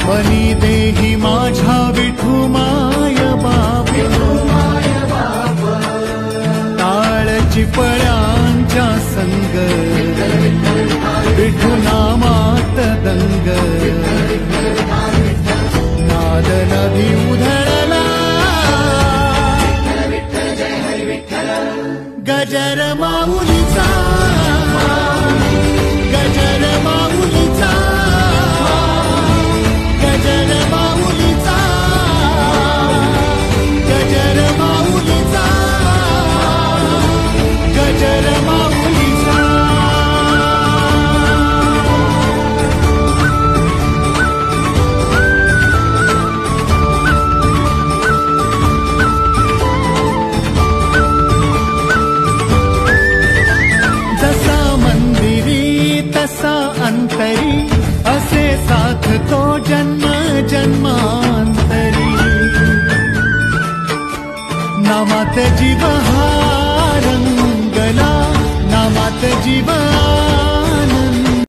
मनी देही माझ्या विठू माय बाप, टाळची पळ्यांच्या संग, विठू नामात दंग, नाद नदी उधळला, गजर माऊलीचा, गजर माऊलीचा, गजर माऊलीचा, गजर माऊलीचा, गजर माऊलीचा. जसा मंदिरी तसा अंतरी, असे साधतो जन्म जन्मांतरी. नामात जीव हा